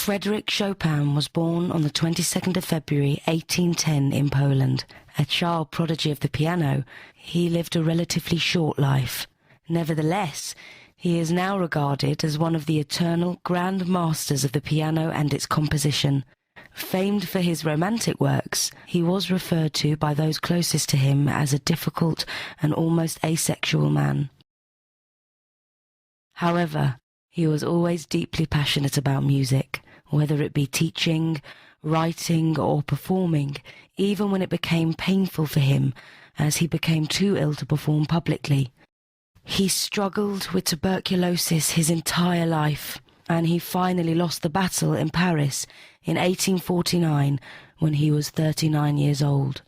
Frédéric Chopin was born on the 22nd of February 1810 in Poland. A child prodigy of the piano, he lived a relatively short life. Nevertheless, he is now regarded as one of the eternal grand masters of the piano and its composition. Famed for his romantic works, he was referred to by those closest to him as a difficult and almost asexual man. However, he was always deeply passionate about music, whether it be teaching, writing, or performing, even when it became painful for him, as he became too ill to perform publicly. He struggled with tuberculosis his entire life, and he finally lost the battle in Paris in 1849 when he was 39 years old.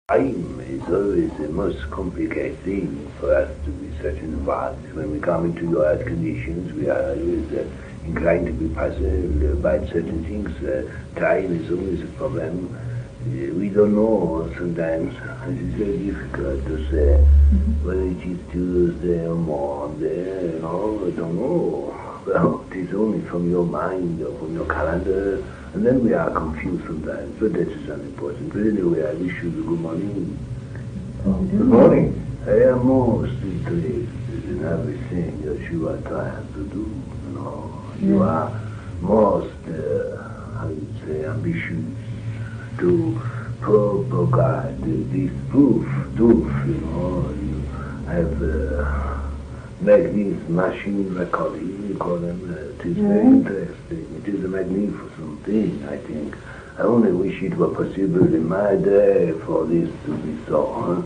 Time is always the most complicated thing for us to be such involved. When we come into hard conditions, we are always inclined to be passive about certain things. Time is always a problem. We don't know sometimes. It's very difficult to say whether it is Tuesday or Monday. I don't know. Well, it is only from your mind or from your calendar. And then we are confused sometimes, but that is unimportant. But anyway, I wish you good morning. Good morning. I am most interested in everything that you are trying to do. You are most, how you say, ambitious to propagate this proof. You have make these machine recording, you call them, it is very interesting. It is a magnificent thing, I think. I only wish it were possible in my day for this to be so.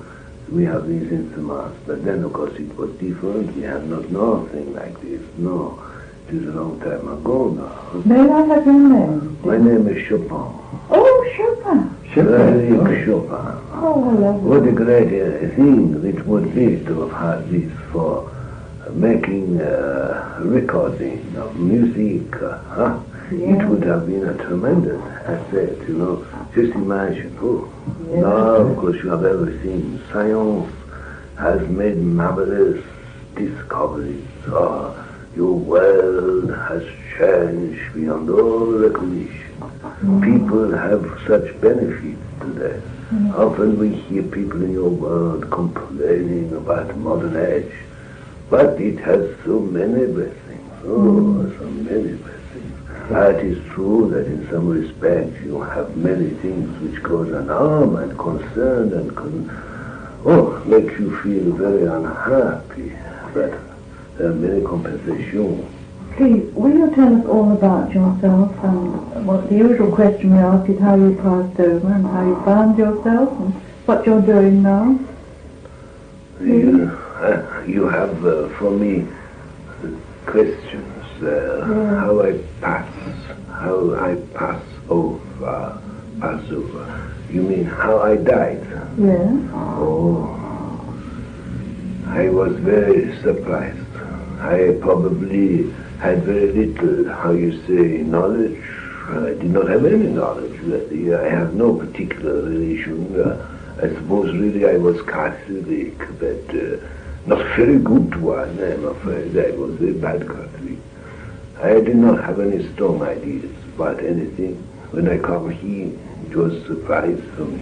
We have these instruments, but then of course it was different. We have not nothing like this. No, it is a long time ago now. May I have your name? My name is Chopin. Oh, Chopin. Frédéric Chopin. Oh, lovely. What a great thing it would be to have had this for making recording of music. It would have been a tremendous asset, Just imagine. Now, of course, you have everything. Science has made marvelous discoveries. Your world has changed beyond all recognition. People have such benefits today. Often we hear people in your world complaining about modern age, but it has so many blessings. So many blessings. It is true that in some respects you have many things which cause alarm and concern and make you feel very unhappy. But there are many compensations. Please, will you tell us all about yourself? And what the usual question we ask is how you passed over and how you found yourself and what you're doing now. You have for me questions. How I pass over. You mean how I died? Yes. Oh, I was very surprised. I probably had very little, knowledge. I did not have any knowledge, really. I have no particular religion. I suppose really I was Catholic, but not a very good one, I'm afraid. I was a bad Catholic. I did not have any strong ideas about anything. When I come here, it was a surprise for me.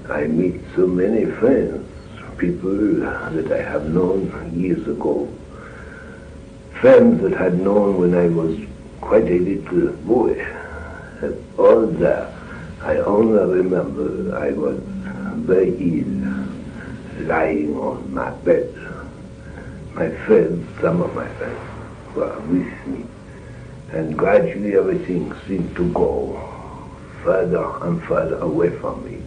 I meet so many friends, people that I have known years ago. Friends that I had known when I was quite a little boy. All that, I only remember I was very ill, lying on my bed. My friends, some of my friends, were with me. And gradually everything seemed to go further and further away from me,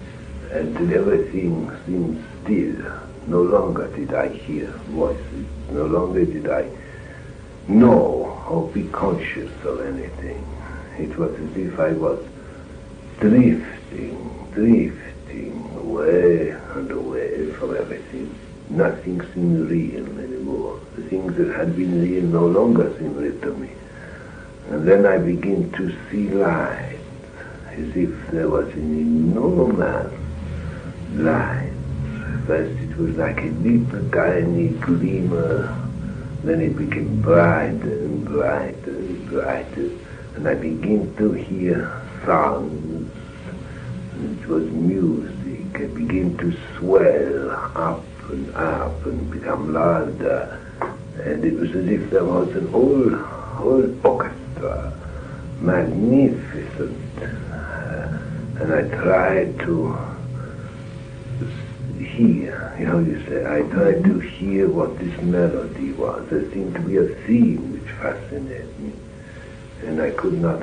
until everything seemed still. No longer did I hear voices, no longer did I know or be conscious of anything. It was as if I was drifting away and away from everything. Nothing seemed real anymore. The things that had been real no longer seemed real to me. And then I begin to see light, as if there was an enormous light. First it was like a little tiny glimmer Then it became brighter and brighter and brighter, and I began to hear sounds. It was music. It began to swell up and become louder, and it was as if there was an whole orchestra, magnificent. And I tried to hear, I tried to hear what this melody was. There seemed to be a theme which fascinated me, and I could not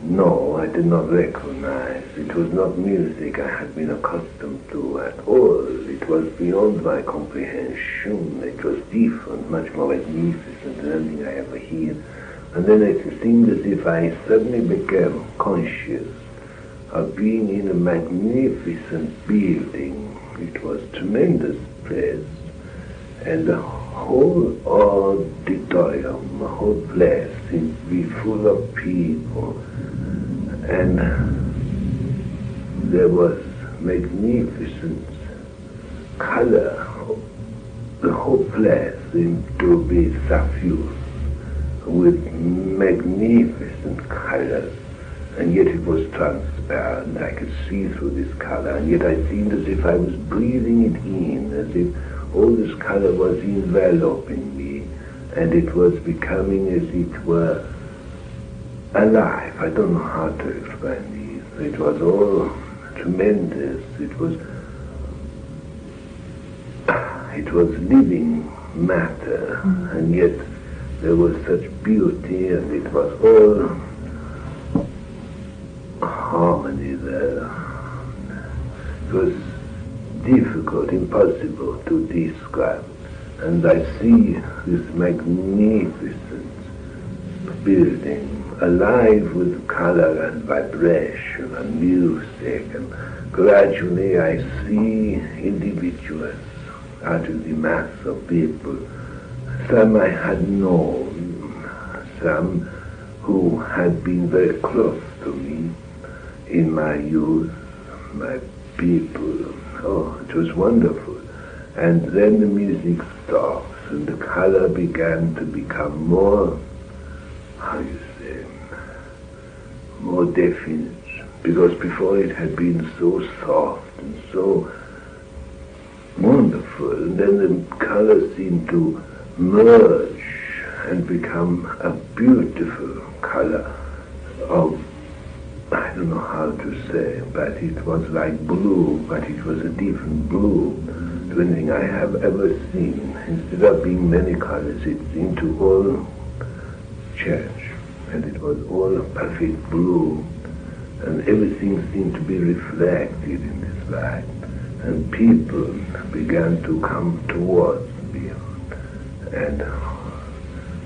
know, I did not recognize. It was not music I had been accustomed to at all. It was beyond my comprehension. It was different, much more magnificent than anything I ever heard. And then it seemed as if I suddenly became conscious of being in a magnificent building. It was a tremendous place, and the whole auditorium, the whole place seemed to be full of people, and there was magnificent color. The whole place seemed to be suffused with magnificent colors, and yet it was transparent. I could see through this color, and yet I seemed as if I was breathing it in, as if all this color was enveloping me, and it was becoming as it were alive. I don't know how to explain this. It was all tremendous. It was living matter, and yet there was such beauty, and it was all harmony there. It was difficult, impossible to describe. And I see this magnificent building alive with color and vibration and music, and gradually I see individuals out of the mass of people. Some I had known, some who had been very close to me in my youth, my people. Oh, it was wonderful. And then the music stopped, and the color began to become more, more definite, because before it had been so soft and so wonderful, and then the color seemed to merge and become a beautiful color of, I don't know how to say, but it was like blue, but it was a different blue to anything I have ever seen. Instead of being many colors, it seemed to all change, and it was all perfect blue, and everything seemed to be reflected in this light, and people began to come towards me, and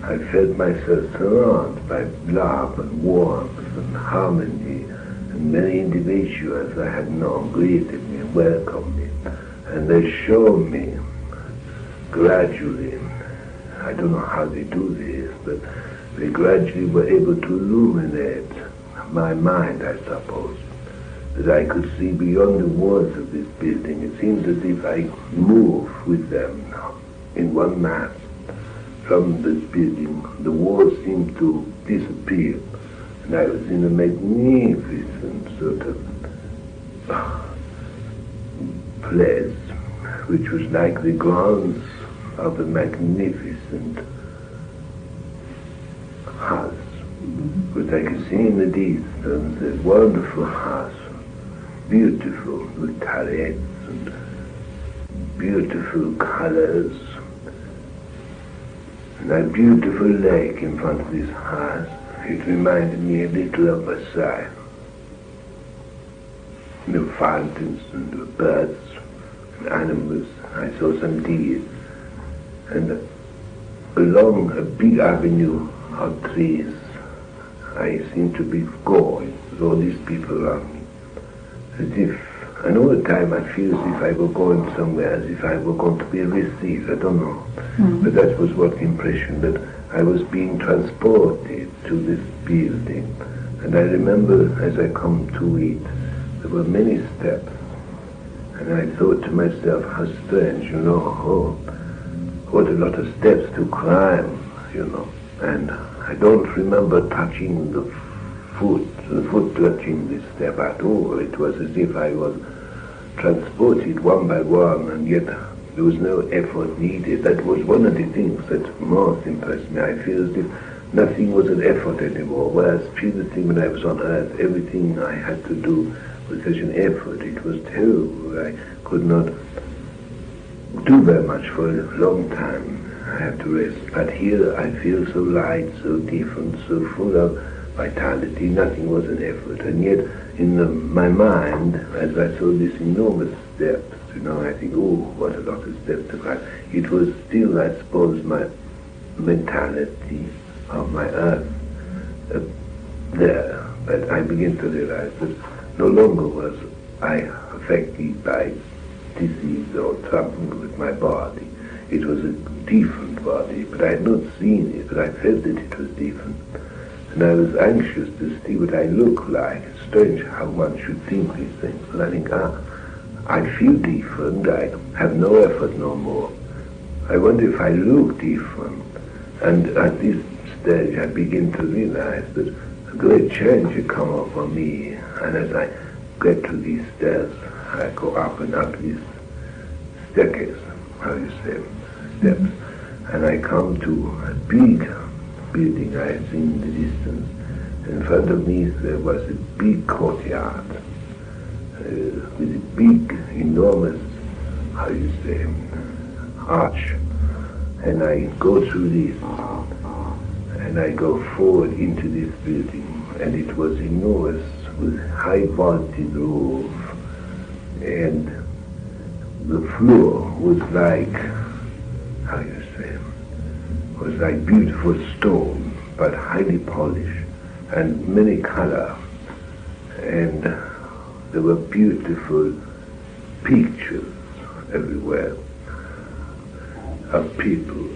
I felt myself surrounded by love and warmth and harmony, and many individuals I had known greeted me and welcomed me, and they showed me gradually, I don't know how they do this, but they gradually were able to illuminate my mind, I suppose, that I could see beyond the walls of this building. It seems as if I move with them in one mass. From this building, the walls seemed to disappear, and I was in a magnificent sort of place, which was like the grounds of a magnificent house, which I could see in the distance, a wonderful house, beautiful with turrets and beautiful colors, and a beautiful lake in front of this house. It reminded me a little of Versailles. The fountains and the birds and animals. I saw some deer, and along a big avenue of trees I seemed to be going with all these people around me, as if, and all the time I feel as if I were going somewhere, as if I were going to be received, I don't know. But that was what the impression, that I was being transported to this building. And I remember as I come to it, there were many steps, and I thought to myself, how strange, what a lot of steps to climb, and I don't remember touching the foot touching the step at all. It was as if I was transported one by one, and yet there was no effort needed. That was one of the things that most impressed me. I feel as if nothing was an effort anymore, whereas previously when I was on Earth, everything I had to do was such an effort. It was terrible. I could not do very much for a long time. I had to rest. But here I feel so light, so different, so full of vitality. Nothing was an effort. And yet in my mind, as I saw these enormous steps, I think, oh, what a lot of steps to climb. It was still, I suppose, my mentality of my Earth there. But I begin to realize that no longer was I affected by disease or trouble with my body. It was a different body, but I had not seen it, but I felt that it was different. And I was anxious to see what I look like. It's strange how one should think these things. But I think, I feel different. I have no effort no more. I wonder if I look different. And at this stage, I begin to realize that a great change had come over me. And as I get to these stairs, I go up and up these staircase, steps, and I come to a big building I had seen in the distance. In front of me there was a big courtyard with a big, enormous, arch. And I go through this, and I go forward into this building, and it was enormous with high vaulted roof, and the floor was like, was like beautiful stone, but highly polished, and many color, and there were beautiful pictures everywhere of people.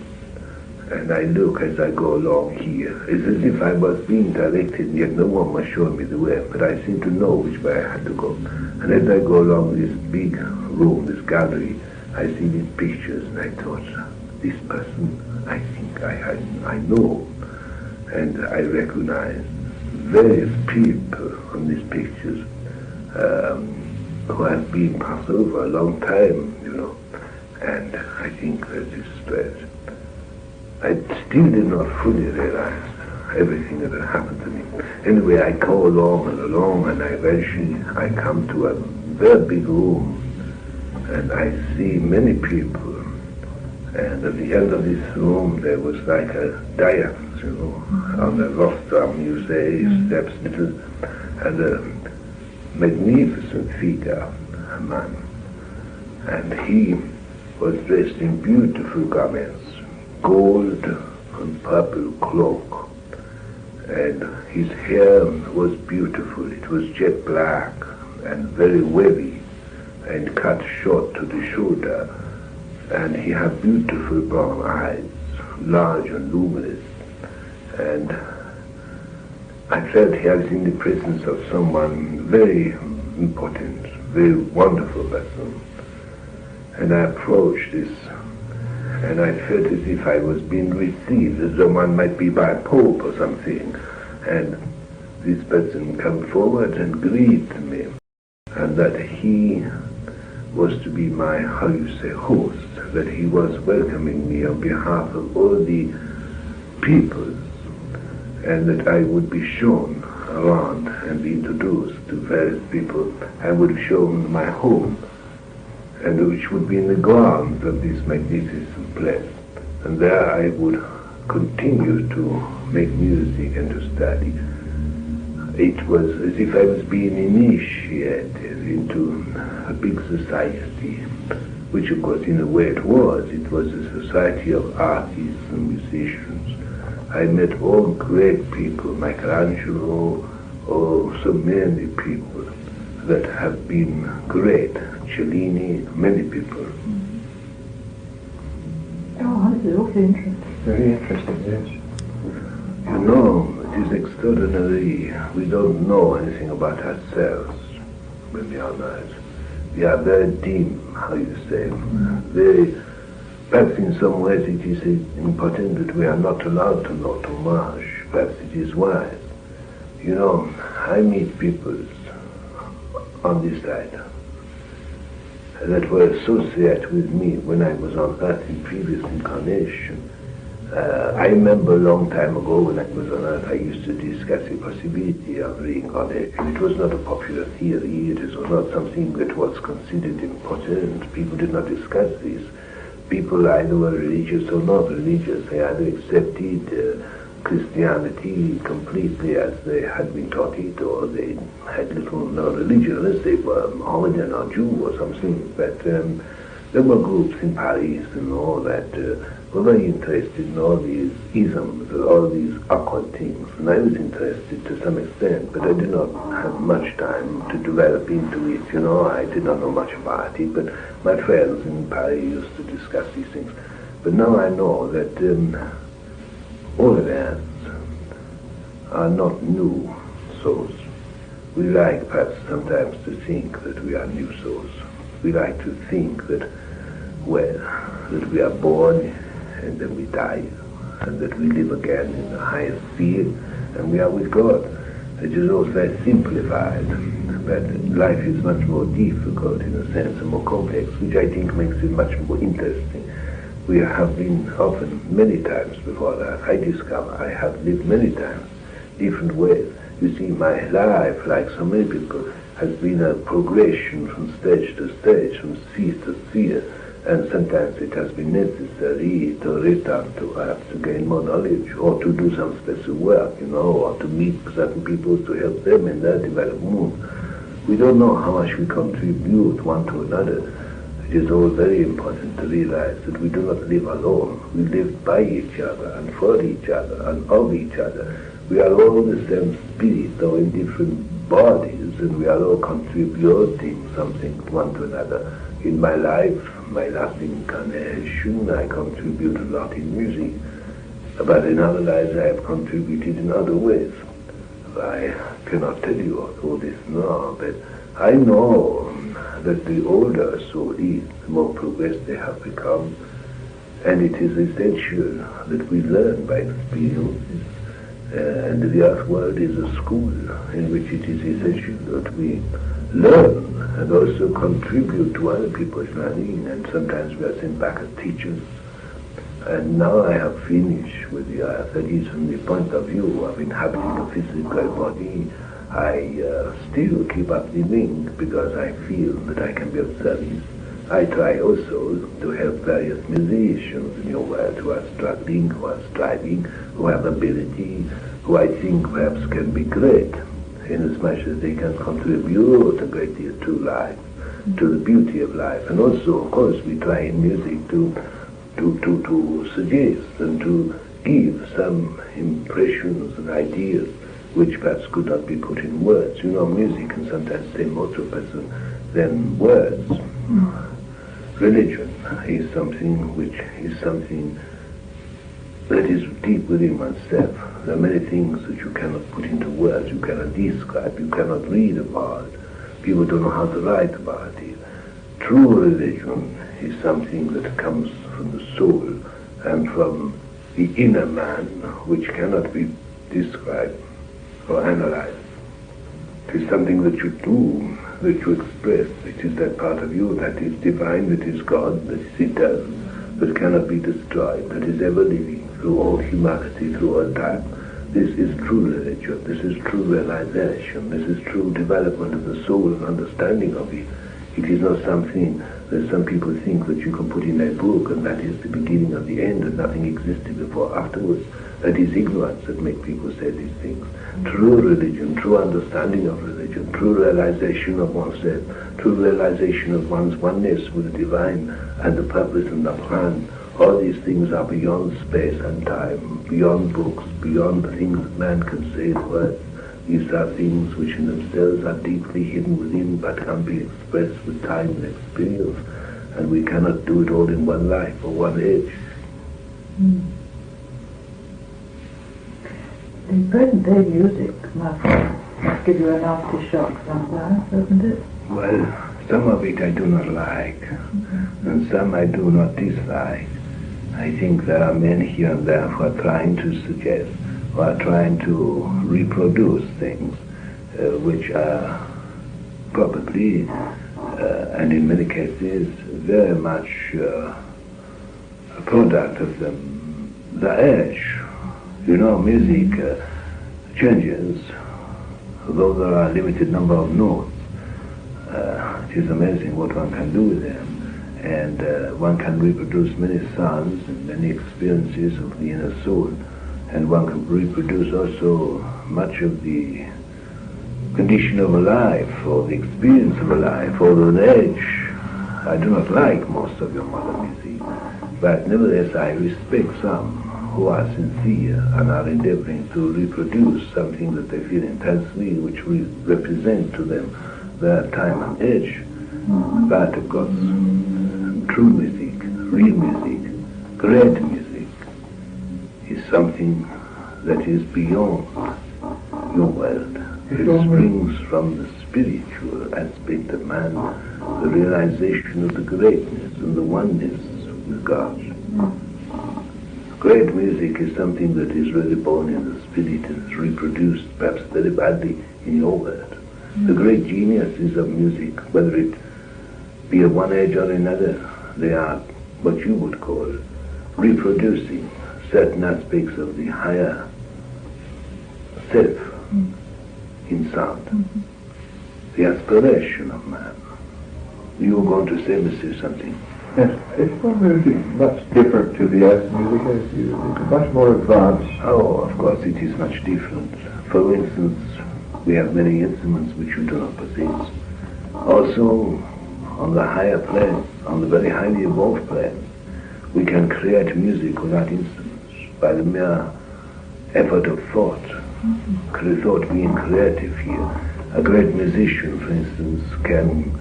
And I look as I go along here. It's as if I was being directed, yet no one was showing me the way, but I seem to know which way I had to go. And as I go along this big room, this gallery, I see these pictures, and I thought, this person, I think I know. And I recognize various people on these pictures who have been passed over a long time, and I think that is strange. I still did not fully realize everything that had happened to me. Anyway, I go along, and eventually I come to a very big room, and I see many people. And at the end of this room, there was like a dais, on the rostrum, you say, steps into, and a magnificent figure, a man. And he was dressed in beautiful garments, gold and purple cloak, and his hair was beautiful. It was jet black and very wavy and cut short to the shoulder, and he had beautiful brown eyes, large and luminous, and I felt he was in the presence of someone very important, very wonderful person. And I approached this, and I felt as if I was being received, as though one might be by a pope or something. And this person came forward and greeted me, and that he was to be my, host, that he was welcoming me on behalf of all the peoples, and that I would be shown around and be introduced to various people. I would show them my home, and which would be in the grounds of this magnificent place. And there I would continue to make music and to study. It was as if I was being initiated into a big society, which of course in a way it was. It was a society of artists and musicians. I met all great people, Michelangelo, or so many people that have been great, Cellini, many people. Oh, this is awfully interesting. Very interesting, yes. It is extraordinary. We don't know anything about ourselves when we are on Earth. We are very dim, very Perhaps in some ways it is important that we are not allowed to know too much. Perhaps it is wise. You know, I meet people on this side that were associated with me when I was on Earth in previous incarnation. I remember a long time ago when I was on Earth, I used to discuss the possibility of reincarnation. It was not a popular theory. It was not something that was considered important. People did not discuss this. People either were religious or not religious. They either accepted Christianity completely as they had been taught it, or they had little no religion unless they were Mohammedan or Jew or something. But there were groups in Paris and all that were very interested in all these isms, all these occult things. And I was interested to some extent, but I did not have much time to develop into it. You know, I did not know much about it, but my friends in Paris used to discuss these things. But now I know that all of us are not new souls. We like perhaps sometimes to think that we are new souls. We like to think that, well, that we are born and then we die, and that we live again in the highest sphere, and we are with God. It is all very simplified, but life is much more difficult in a sense, and more complex, which I think makes it much more interesting. We have been often, many times before that, I discover I have lived many times, different ways. You see, my life, like so many people, has been a progression from stage to stage, from sphere to sphere, and sometimes it has been necessary to return to perhaps to gain more knowledge, or to do some special work, you know, or to meet certain people to help them in their development. We don't know how much we contribute one to another. It is all very important to realize that we do not live alone. We live by each other and for each other and of each other. We are all the same spirit, though in different bodies, and we are all contributing something one to another. In my life, my last incarnation, I contribute a lot in music, but in other lives I have contributed in other ways. I cannot tell you all this now, but I know that the older a soul is, the more progressed they have become, and it is essential that we learn by experiences, and the earth world is a school in which it is essential that we learn and also contribute to other people's learning, and sometimes we are sent back as teachers. And now I have finished with the earth, that is from the point of view of inhabiting a physical body. I still keep up living because I feel that I can be of service. I try also to help various musicians in your world who are struggling, who are striving, who have ability, who I think perhaps can be great, inasmuch as they can contribute a great deal to life, to the beauty of life. And also, of course, we try in music to suggest and to give some impressions and ideas which perhaps could not be put in words. You know, music can sometimes say more to a person than words. Religion is something which is something that is deep within oneself. There are many things that you cannot put into words, you cannot describe, you cannot read about. People don't know how to write about it. True religion is something that comes from the soul and from the inner man, which cannot be described or analyzed. It is something that you do, that you express. It is that part of you that is divine, that is God, that is eternal, that cannot be destroyed, that is ever living through all humanity, through all time. This is true religion. This is true realization. This is true development of the soul and understanding of it. It is not something that some people think that you can put in a book and that is the beginning of the end and nothing existed before afterwards. That is ignorance that makes people say these things. True religion, true understanding of religion, true realization of oneself, true realization of one's oneness with the divine and the purpose and the plan. All these things are beyond space and time, beyond books, beyond the things that man can say in words. These are things which in themselves are deeply hidden within but can be expressed with time and experience, and we cannot do it all in one life or one age. The present day music must give you an aftershock sometimes, doesn't it? Well, some of it I do not like, and some I do not dislike. I think there are men here and there who are trying to suggest, who are trying to reproduce things which are probably, and in many cases, very much a product of the age. You know, music changes, though there are a limited number of notes. It is amazing what one can do with them. And one can reproduce many sounds and many experiences of the inner soul. And one can reproduce also much of the condition of a life, or the experience of a life, or an age. I do not like most of your modern music, but nevertheless I respect some who are sincere and are endeavoring to reproduce something that they feel intensely, which will represent to them their time and age. But of course, true music, real music, great music is something that is beyond your world. It springs from the spiritual aspect of man, the realization of the greatness and the oneness with God. Great music is something that is really born in the spirit and is reproduced perhaps very badly in your world. The great geniuses of music, whether it be of one age or another, they are what you would call reproducing certain aspects of the higher self in sound, the aspiration of man. You were going to say, Mr. something. Yes, is your music much different to the Earth music as you? It's much more advanced. Oh, of course it is much different. For instance, we have many instruments which you do not possess. Also, on the higher plane, on the very highly evolved plane, we can create music without instruments, by the mere effort of thought. Thought being creative here. A great musician, for instance, can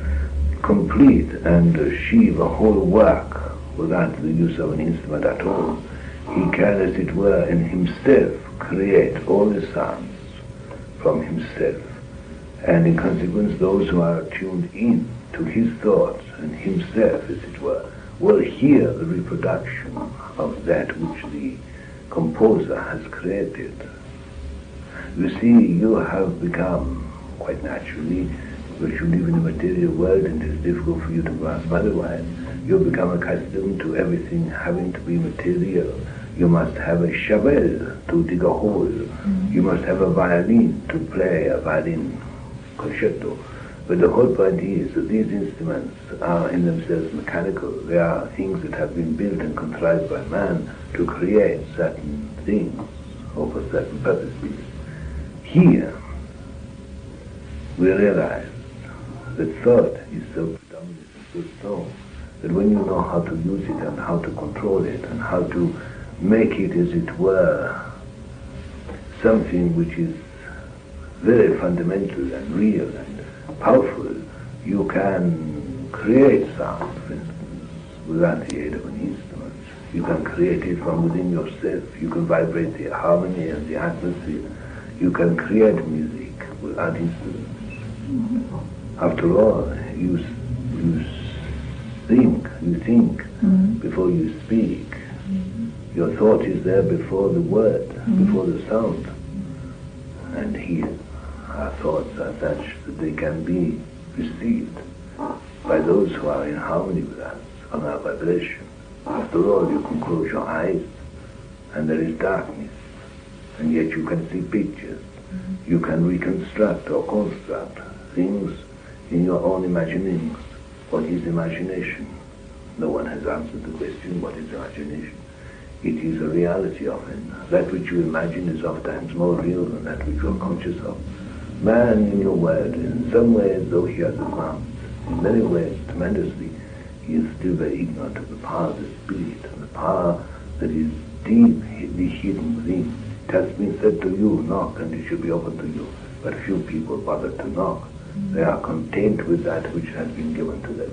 complete and achieve a whole work without the use of an instrument at all. He can, as it were, in himself create all the sounds from himself. And in consequence, those who are tuned in to his thoughts and himself, as it were, will hear the reproduction of that which the composer has created. You see, you have become, quite naturally, because you live in a material world and it is difficult for you to grasp otherwise, you become accustomed to everything having to be material. You must have a shovel to dig a hole. You must have a violin to play a violin concerto. But the whole point is that these instruments are in themselves mechanical. They are things that have been built and contrived by man to create certain things or for certain purposes. Here, we realize that thought is so predominant and so strong that when you know how to use it and how to control it and how to make it, as it were, something which is very fundamental and real and powerful, you can create sound, for instance, without the aid of an instrument. You can create it from within yourself. You can vibrate the harmony and the atmosphere. You can create music without instruments. After all, you think before you speak. Your thought is there before the word, before the sound. And here, our thoughts are such that they can be received by those who are in harmony with us on our vibration. After all, you can close your eyes and there is darkness, and yet you can see pictures. You can reconstruct or construct things in your own imaginings. What is imagination? No one has answered the question, what is imagination? It is a reality often. That which you imagine is oftentimes more real than that which you are conscious of. Man in your world, in some ways, though he has advanced, in many ways tremendously, he is still very ignorant of the power of the spirit and the power that is deeply hidden within. It has been said to you, knock and it shall be opened to you. But few people bother to knock. They are content with that which has been given to them.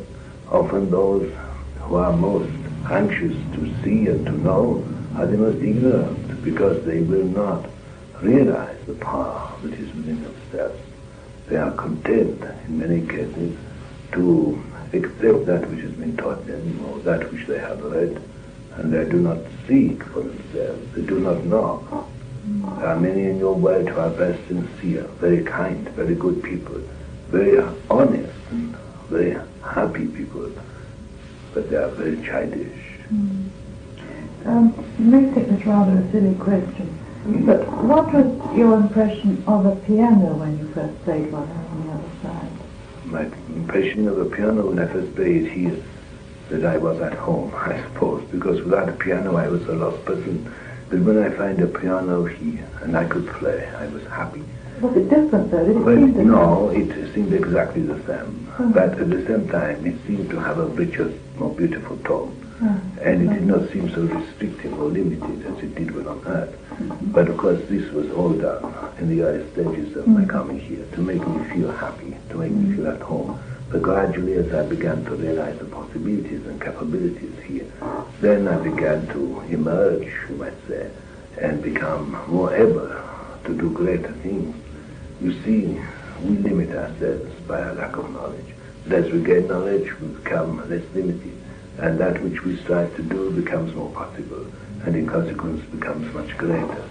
Often those who are most anxious to see and to know are the most ignorant, because they will not realize the power that is within themselves. They are content, in many cases, to accept that which has been taught them, or that which they have read, and they do not seek for themselves. They do not knock. There are many in your world who are very sincere, very kind, very good people, very honest and very happy people, but they are very childish. You may think this rather a silly question, but what was your impression of a piano when you first played one on the other side? My impression of a piano when I first played here, that I was at home, I suppose, because without a piano I was a lost person. But when I find a piano here and I could play, I was happy. Was it different though? Did it But seem different? no, it seemed exactly the same. But at the same time, it seemed to have a richer, more beautiful tone. And it did not seem so restrictive or limited as it did when on Earth. But of course, this was all done in the early stages of my coming here to make me feel happy, to make me feel at home. But gradually, as I began to realize the possibilities and capabilities here, then I began to emerge, you might say, and become more able to do greater things. You see, we limit ourselves by a lack of knowledge. But as we gain knowledge, we become less limited, and that which we strive to do becomes more possible, and in consequence becomes much greater.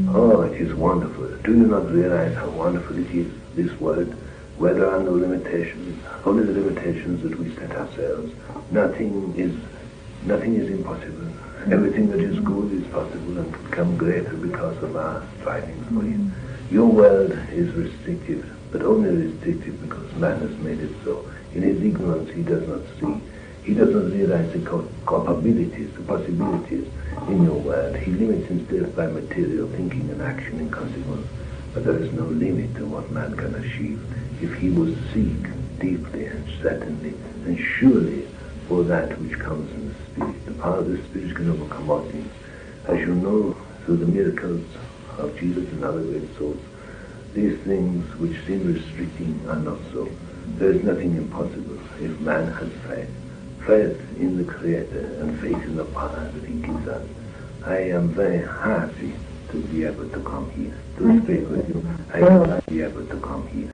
Oh, it is wonderful. Do you not realize how wonderful it is, this world, where there are no limitations, only the limitations that we set ourselves? Nothing is impossible. Everything that is good is possible and to become greater because of our striving for it. Your world is restrictive, but only restrictive because man has made it so. In his ignorance, he does not see. He does not realize the capabilities, the possibilities in your world. He limits himself by material thinking and action in consequence. But there is no limit to what man can achieve if he will seek deeply and certainly and surely for that which comes in the Spirit. The power of the Spirit can overcome all things. As you know, through the miracles of Jesus and other great souls, these things which seem restricting are not so. There is nothing impossible if man has faith. Faith in the Creator and faith in the power that He gives us. I am very happy to be able to come here, to speak with you. I am happy to be able to come here.